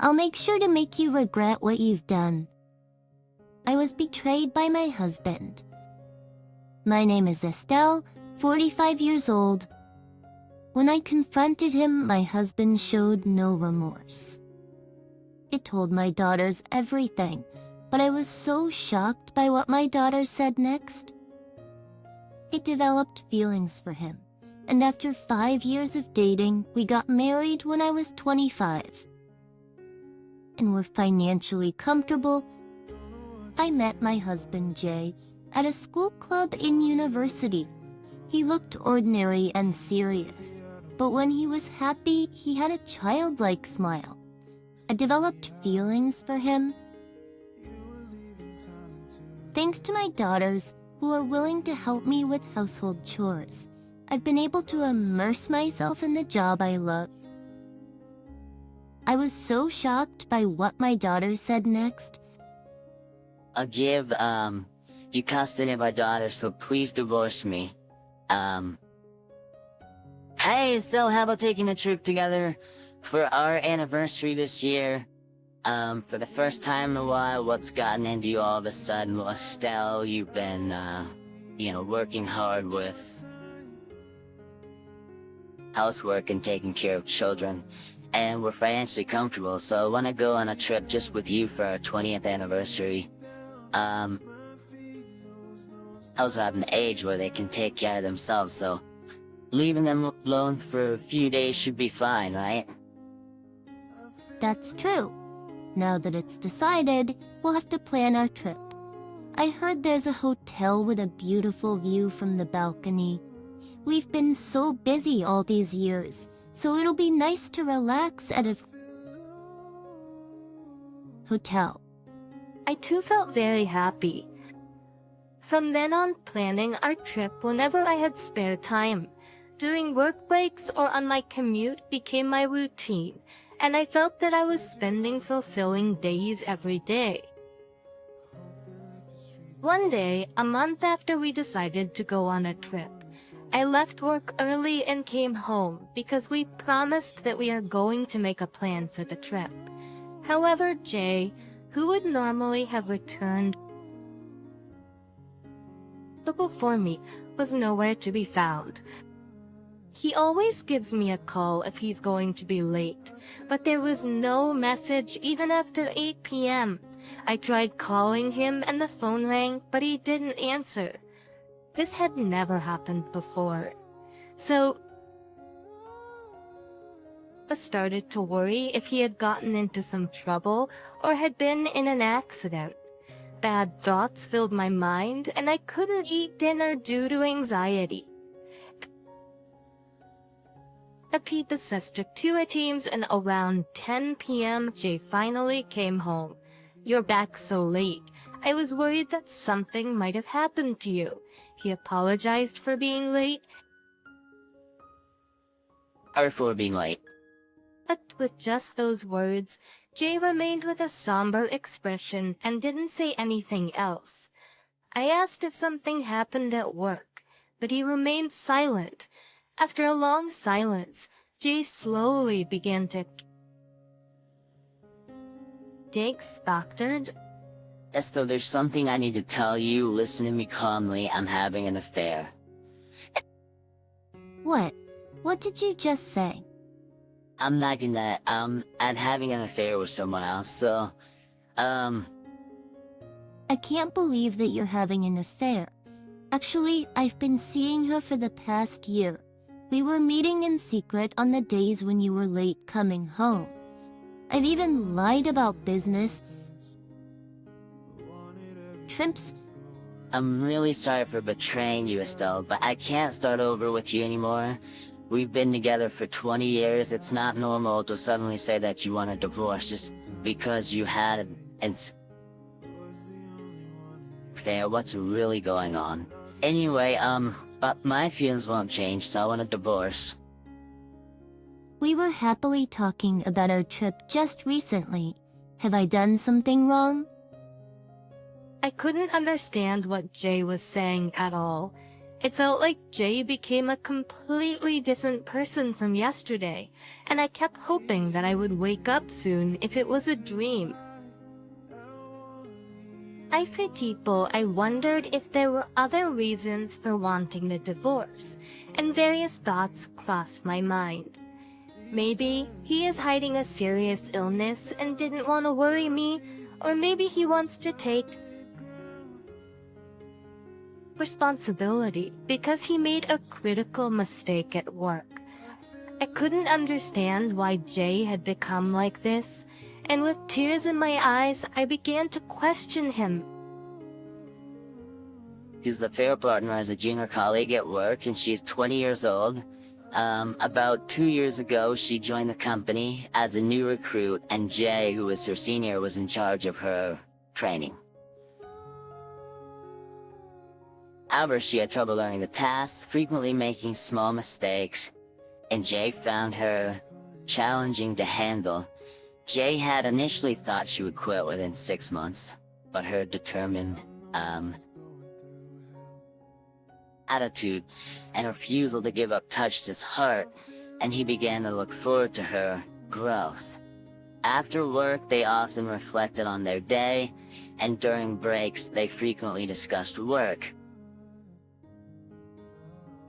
I'll make sure to make you regret what you've done. I was betrayed by my husband. My name is Estelle, 45 years old. When I confronted him, my husband showed no remorse. It told my daughters everything, but I was so shocked by what my daughter said next. It developed feelings for him, and after 5 years of dating, we got married when I was 25. And we're financially comfortable. I met my husband, Jay, at a school club in university. He looked ordinary and serious, but when he was happy, he had a childlike smile. I developed feelings for him. Thanks to my daughters, who are willing to help me with household chores, I've been able to immerse myself in the job I love. I was so shocked by what my daughter said next. I'll give, you custody of our daughter, so please divorce me. Hey, Estelle, how about taking a trip together for our anniversary this year? For the first time in a while, what's gotten into you all of a sudden? Well, Estelle, you've been, working hard with housework and taking care of children, and we're financially comfortable, so I want to go on a trip just with you for our 20th anniversary. I also have an age where they can take care of themselves, so leaving them alone for a few days should be fine, right? That's true. Now that it's decided, we'll have to plan our trip. I heard there's a hotel with a beautiful view from the balcony. We've been so busy all these years, so it'll be nice to relax at a hotel. I too felt very happy. From then on, planning our trip whenever I had spare time. During work breaks or on my commute became my routine, and I felt that I was spending fulfilling days every day. One day, a month after we decided to go on a trip, I left work early and came home because we promised that we are going to make a plan for the trip. However, Jay, who would normally have returned before me, was nowhere to be found. He always gives me a call if he's going to be late, but there was no message even after 8 p.m. I tried calling him and the phone rang, but he didn't answer. This had never happened before. So I started to worry if he had gotten into some trouble or had been in an accident. Bad thoughts filled my mind, and I couldn't eat dinner due to anxiety. I paid the sister 2 teams, and around 10 p.m. Jay finally came home. "You're back so late. I was worried that something might have happened to you." He apologized for being late. Or for being late. But with just those words, Jay remained with a somber expression and didn't say anything else. I asked if something happened at work, but he remained silent. After a long silence, Jay slowly began to Doctored. Estelle, there's something I need to tell you. Listen to me calmly. I'm having an affair. What? What did you just say? I'm not gonna, I'm having an affair with someone else, so, I can't believe that you're having an affair. Actually, I've been seeing her for the past year. We were meeting in secret on the days when you were late coming home. I've even lied about business trips. I'm really sorry for betraying you, Estelle, but I can't start over with you anymore. We've been together for 20 years. It's not normal to suddenly say that you want a divorce just because you had an affair. What's really going on? Anyway, but my feelings won't change, so I want a divorce. We were happily talking about our trip just recently. Have I done something wrong? I couldn't understand what Jay was saying at all. It felt like Jay became a completely different person from yesterday, and I kept hoping that I would wake up soon if it was a dream. For people, I wondered if there were other reasons for wanting a divorce, and various thoughts crossed my mind. Maybe he is hiding a serious illness and didn't want to worry me, or maybe he wants to take responsibility because he made a critical mistake at work. I couldn't understand why Jay had become like this, and with tears in my eyes, I began to question him. His affair partner is a junior colleague at work, and she's 20 years old. About 2 years ago, she joined the company as a new recruit, and Jay, who was her senior, was in charge of her training. However, she had trouble learning the tasks, frequently making small mistakes, and Jay found her challenging to handle. Jay had initially thought she would quit within 6 months, but her determined, attitude and refusal to give up touched his heart, and he began to look forward to her growth. After work, they often reflected on their day, and during breaks, they frequently discussed work.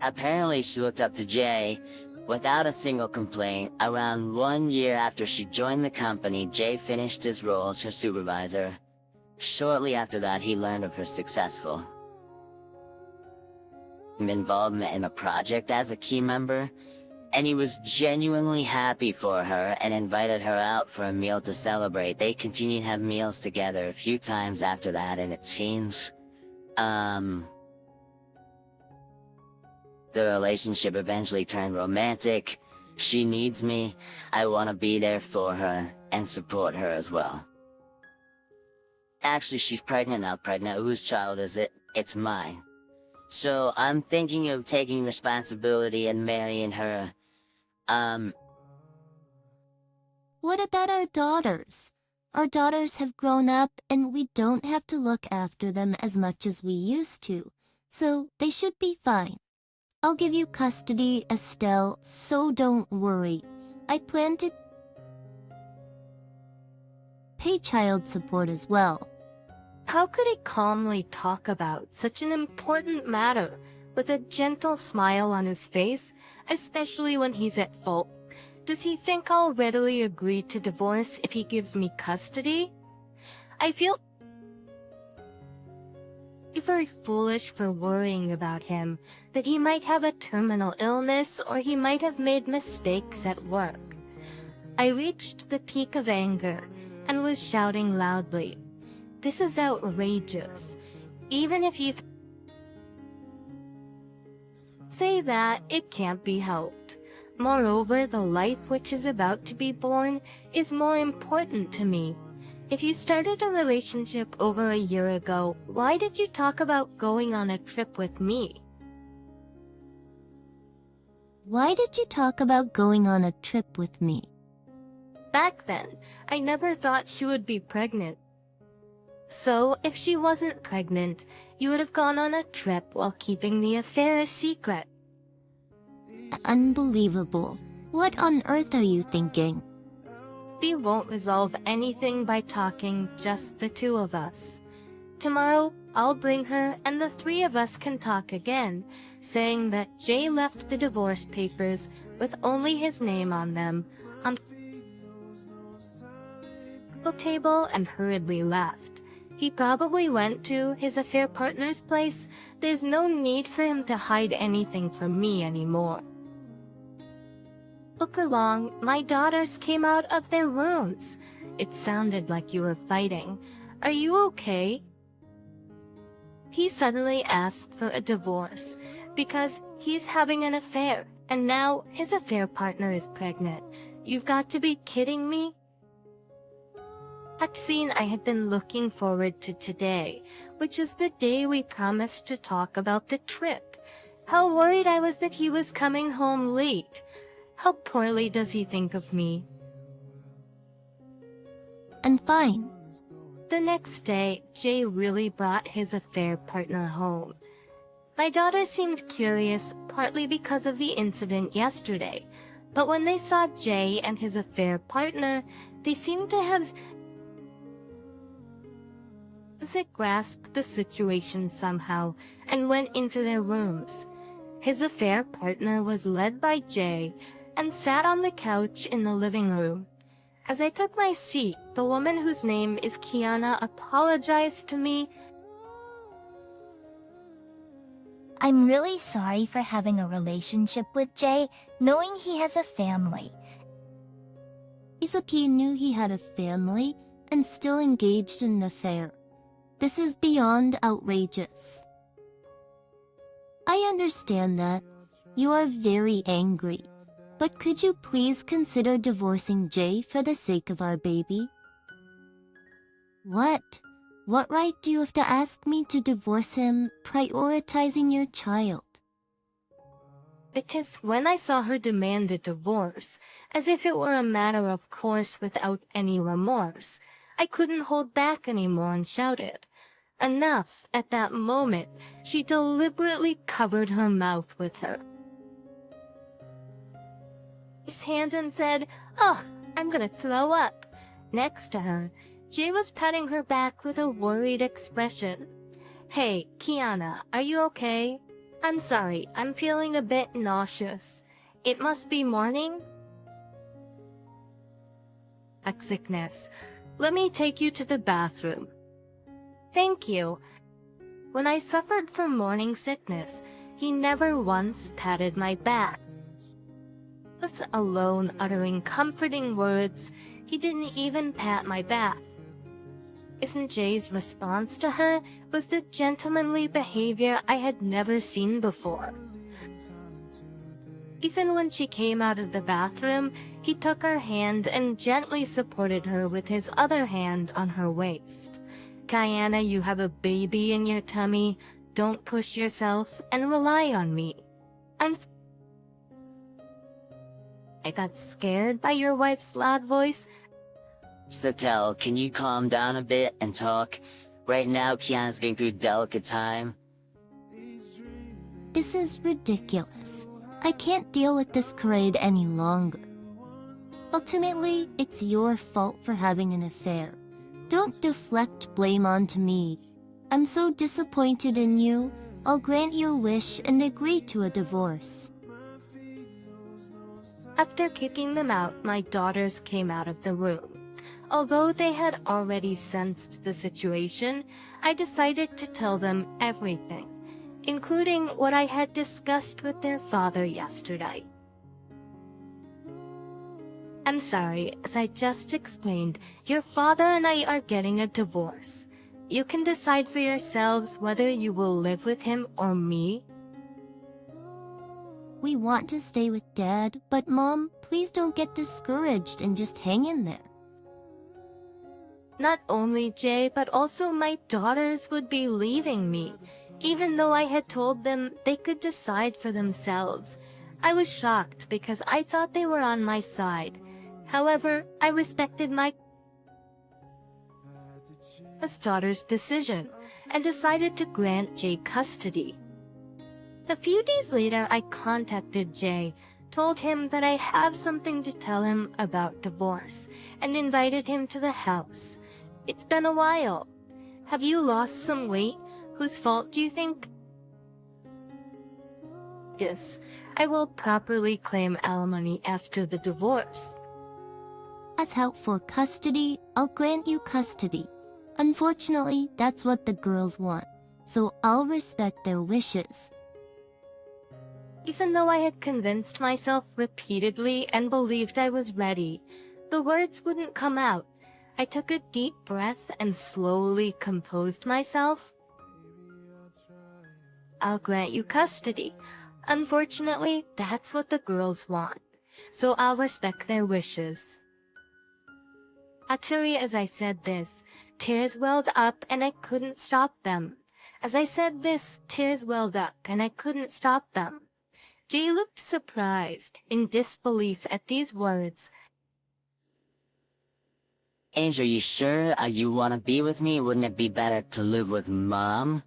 Apparently, she looked up to Jay without a single complaint. Around 1 year after she joined the company, Jay finished his role as her supervisor. Shortly after that, he learned of her successful involvement in a project as a key member, and he was genuinely happy for her and invited her out for a meal to celebrate. They continued to have meals together a few times after that, and it seems, the relationship eventually turned romantic. She needs me, I want to be there for her, and support her as well. Actually, she's pregnant now. Whose child is it? It's mine. So I'm thinking of taking responsibility and marrying her. What about our daughters? Our daughters have grown up and we don't have to look after them as much as we used to, so they should be fine. I'll give you custody, Estelle, so don't worry. I plan to pay child support as well. How could he calmly talk about such an important matter with a gentle smile on his face, especially when he's at fault? Does he think I'll readily agree to divorce if he gives me custody? I feel very foolish for worrying about him, that he might have a terminal illness or he might have made mistakes at work. I reached the peak of anger and was shouting loudly, "This is outrageous. Even if you say that, it can't be helped. Moreover, the life which is about to be born is more important to me. If you started a relationship over a year ago, why did you talk about going on a trip with me?" Why did you talk about going on a trip with me? Back then, I never thought she would be pregnant. So, if she wasn't pregnant, you would have gone on a trip while keeping the affair a secret. Unbelievable. What on earth are you thinking? We won't resolve anything by talking just the two of us. Tomorrow, I'll bring her and the three of us can talk again, saying that Jay left the divorce papers with only his name on them on the table and hurriedly left. He probably went to his affair partner's place. There's no need for him to hide anything from me anymore. Look along, my daughters came out of their rooms. It sounded like you were fighting. Are you okay? He suddenly asked for a divorce because he's having an affair, and now his affair partner is pregnant. You've got to be kidding me? That scene I had been looking forward to today, which is the day we promised to talk about the trip. How worried I was that he was coming home late. How poorly does he think of me? I'm fine. The next day, Jay really brought his affair partner home. My daughter seemed curious, partly because of the incident yesterday, but when they saw Jay and his affair partner, they seemed to have grasped the situation somehow and went into their rooms. His affair partner was led by Jay and sat on the couch in the living room. As I took my seat, the woman whose name is Kiana apologized to me. I'm really sorry for having a relationship with Jay, knowing he has a family. Isaki knew he had a family and still engaged in an affair. This is beyond outrageous. I understand that. You are very angry. But could you please consider divorcing Jay for the sake of our baby? What? What right do you have to ask me to divorce him, prioritizing your child? It is when I saw her demand a divorce, as if it were a matter of course without any remorse. I couldn't hold back anymore and shouted. Enough. At that moment, she deliberately covered her mouth with her hand and said, "Oh, I'm gonna throw up." Next to her, Jay was patting her back with a worried expression. "Hey, Kiana, are you okay?" "I'm sorry, I'm feeling a bit nauseous. It must be morning?" Sickness. Let me take you to the bathroom." "Thank you." When I suffered from morning sickness, he never once patted my back. Was alone uttering comforting words, he didn't even pat my back. Isn't Jay's response to her was the gentlemanly behavior I had never seen before. Even when she came out of the bathroom, he took her hand and gently supported her with his other hand on her waist. "Kiana, you have a baby in your tummy. Don't push yourself and rely on me. I got scared by your wife's loud voice." Sotel, can you calm down a bit and talk? Right now, Kiana's going through a delicate time. This is ridiculous. I can't deal with this charade any longer. Ultimately, it's your fault for having an affair. Don't deflect blame onto me. I'm so disappointed in you. I'll grant your wish and agree to a divorce. After kicking them out, my daughters came out of the room. Although they had already sensed the situation, I decided to tell them everything, including what I had discussed with their father yesterday. "I'm sorry, as I just explained, your father and I are getting a divorce. You can decide for yourselves whether you will live with him or me." We want to stay with Dad, but Mom, please don't get discouraged and just hang in there. Not only Jay, but also my daughters would be leaving me, even though I had told them they could decide for themselves. I was shocked because I thought they were on my side. However, I respected my daughter's decision and decided to grant Jay custody. A few days later, I contacted Jay, told him that I have something to tell him about divorce, and invited him to the house. "It's been a while. Have you lost some weight? Whose fault do you think?" "Yes, I will properly claim alimony after the divorce." As help for custody, I'll grant you custody. Unfortunately, that's what the girls want, so I'll respect their wishes. Even though I had convinced myself repeatedly and believed I was ready, the words wouldn't come out. I took a deep breath and slowly composed myself. "I'll grant you custody. Unfortunately, that's what the girls want, so I'll respect their wishes." Actually, as I said this, tears welled up and I couldn't stop them. Jay looked surprised, in disbelief at these words. Angel, you sure you want to be with me? Wouldn't it be better to live with Mom?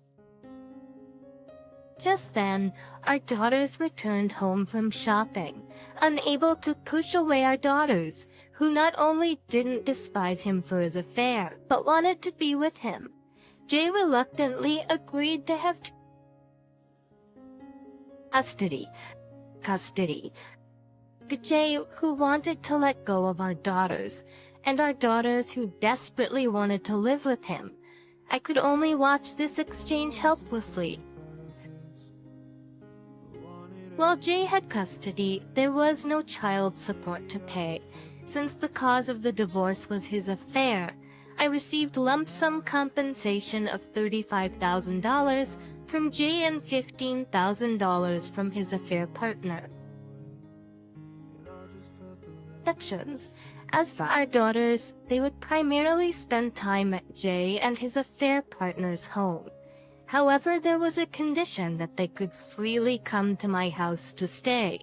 Just then, our daughters returned home from shopping, unable to push away our daughters, who not only didn't despise him for his affair, but wanted to be with him. Jay reluctantly agreed to have custody. Jay, who wanted to let go of our daughters, and our daughters who desperately wanted to live with him. I could only watch this exchange helplessly. While Jay had custody, there was no child support to pay. Since the cause of the divorce was his affair, I received lump sum compensation of $35,000 from Jay and $15,000 from his affair partner. Exceptions. As for our daughters, they would primarily spend time at Jay and his affair partner's home. However, there was a condition that they could freely come to my house to stay.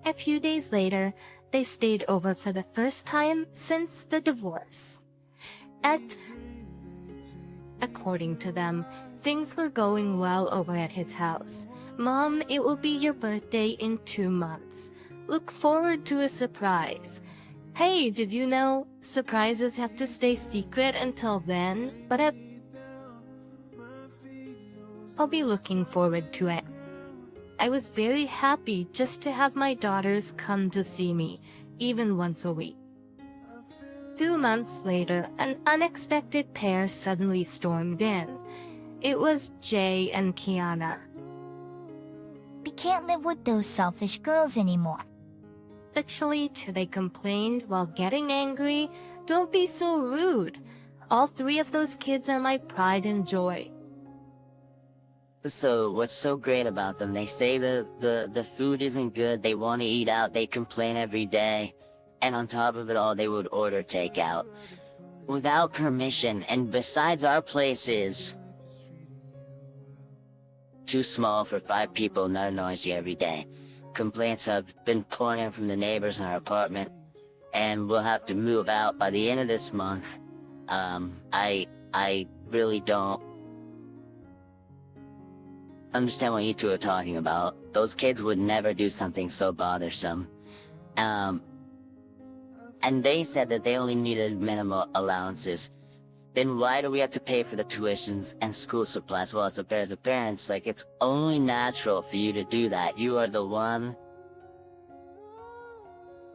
A few days later, they stayed over for the first time since the divorce. According to them, things were going well over at his house. Mom, it will be your birthday in 2 months. Look forward to a surprise. Hey, did you know surprises have to stay secret until then? But I'll be looking forward to it. I was very happy just to have my daughters come to see me, even once a week. 2 months later, an unexpected pair suddenly stormed in. It was Jay and Kiana. We can't live with those selfish girls anymore. Actually, they complained while getting angry. Don't be so rude. All 3 of those kids are my pride and joy. So, what's so great about them? They say the food isn't good, they want to eat out, they complain every day. And on top of it all, they would order takeout. Without permission, and besides our place is too small for 5 people, not noisy every day. Complaints have been pouring in from the neighbors in our apartment, and we'll have to move out by the end of this month. I really don't understand what you two are talking about. Those kids would never do something so bothersome. And they said that they only needed minimal allowances. Then why do we have to pay for the tuitions and school supplies? Well, as a pair of parents, like, it's only natural for you to do that. You are the one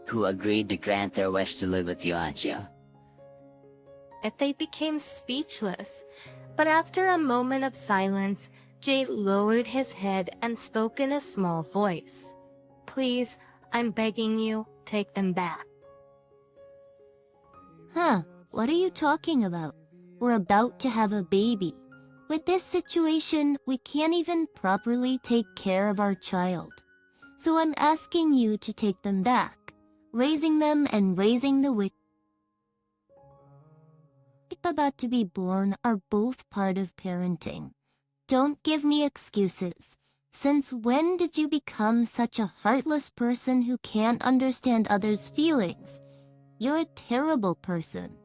who agreed to grant their wish to live with you, aren't you? They became speechless. But after a moment of silence, Jay lowered his head and spoke in a small voice. Please, I'm begging you, take them back. Huh, what are you talking about? We're about to have a baby. With this situation, we can't even properly take care of our child. So I'm asking you to take them back. Raising them and raising the wicked about to be born are both part of parenting. Don't give me excuses. Since when did you become such a heartless person who can't understand others' feelings? You're a terrible person.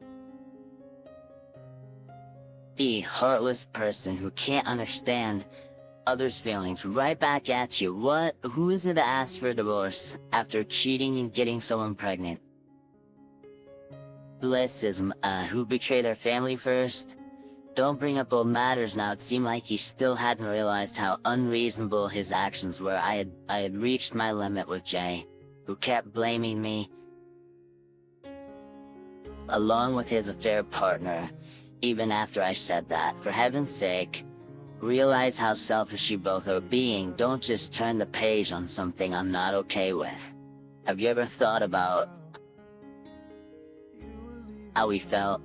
A heartless person who can't understand others' feelings. Right back at you. What? Who is it that asked for a divorce after cheating and getting someone pregnant? Blessism, who betrayed their family first? Don't bring up old matters now. It seemed like he still hadn't realized how unreasonable his actions were. I had reached my limit with Jay, who kept blaming me, along with his affair partner, even after I said that. For heaven's sake, realize how selfish you both are being. Don't just turn the page on something I'm not okay with. Have you ever thought about how we felt,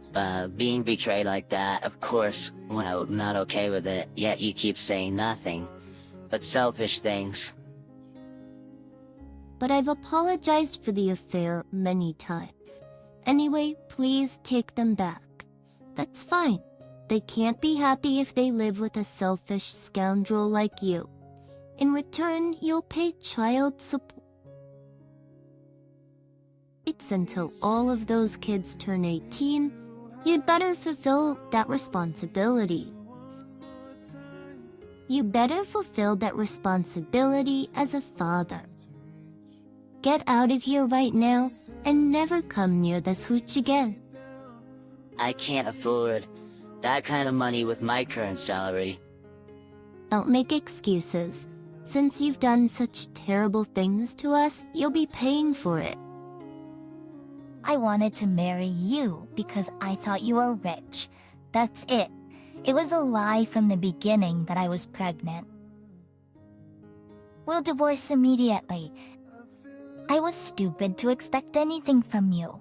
being betrayed like that? Of course, when I'm not okay with it, yet you keep saying nothing but selfish things. But I've apologized for the affair many times. Anyway, please take them back. That's fine. They can't be happy if they live with a selfish scoundrel like you. In return, you'll pay child support. It's until all of those kids turn 18. You'd better fulfill that responsibility. You better fulfill that responsibility as a father. Get out of here right now and never come near this hooch again. I can't afford that kind of money with my current salary. Don't make excuses. Since you've done such terrible things to us, you'll be paying for it. I wanted to marry you because I thought you were rich. That's it. It was a lie from the beginning that I was pregnant. We'll divorce immediately. I was stupid to expect anything from you.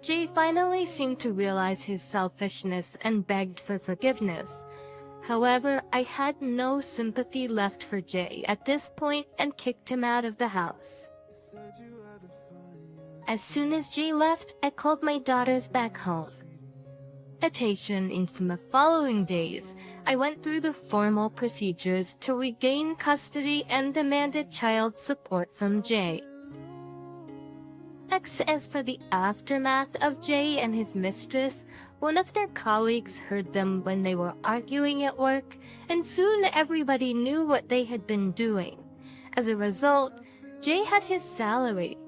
Jay finally seemed to realize his selfishness and begged for forgiveness. However, I had no sympathy left for Jay at this point and kicked him out of the house. As soon as Jay left, I called my daughters back home. In the following days, I went through the formal procedures to regain custody and demanded child support from Jay. As for the aftermath of Jay and his mistress, one of their colleagues heard them when they were arguing at work, and soon everybody knew what they had been doing. As a result, Jay had his salary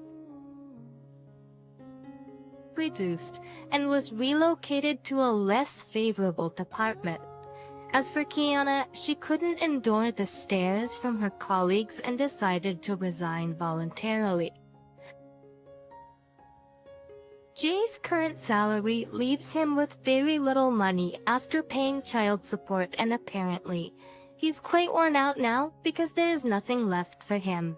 reduced and was relocated to a less favorable department. As for Kiana, she couldn't endure the stares from her colleagues and decided to resign voluntarily. Jay's current salary leaves him with very little money after paying child support, and apparently, he's quite worn out now because there is nothing left for him.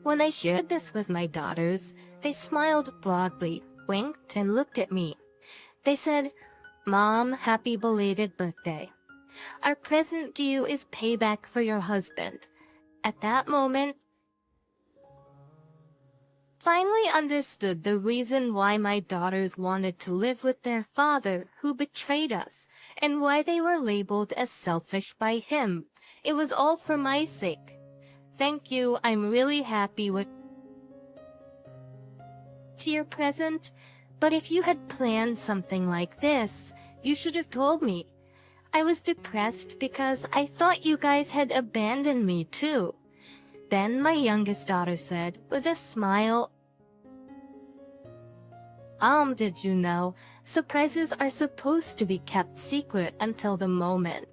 When I shared this with my daughters, they smiled broadly, winked, and looked at me. They said, "Mom, happy belated birthday. Our present to you is payback for your husband." At that moment, finally understood the reason why my daughters wanted to live with their father who betrayed us, and why they were labeled as selfish by him. It was all for my sake. Thank you, I'm really happy with your present, but if you had planned something like this, you should have told me. I was depressed because I thought you guys had abandoned me too. Then my youngest daughter said, with a smile, did you know, surprises are supposed to be kept secret until the moment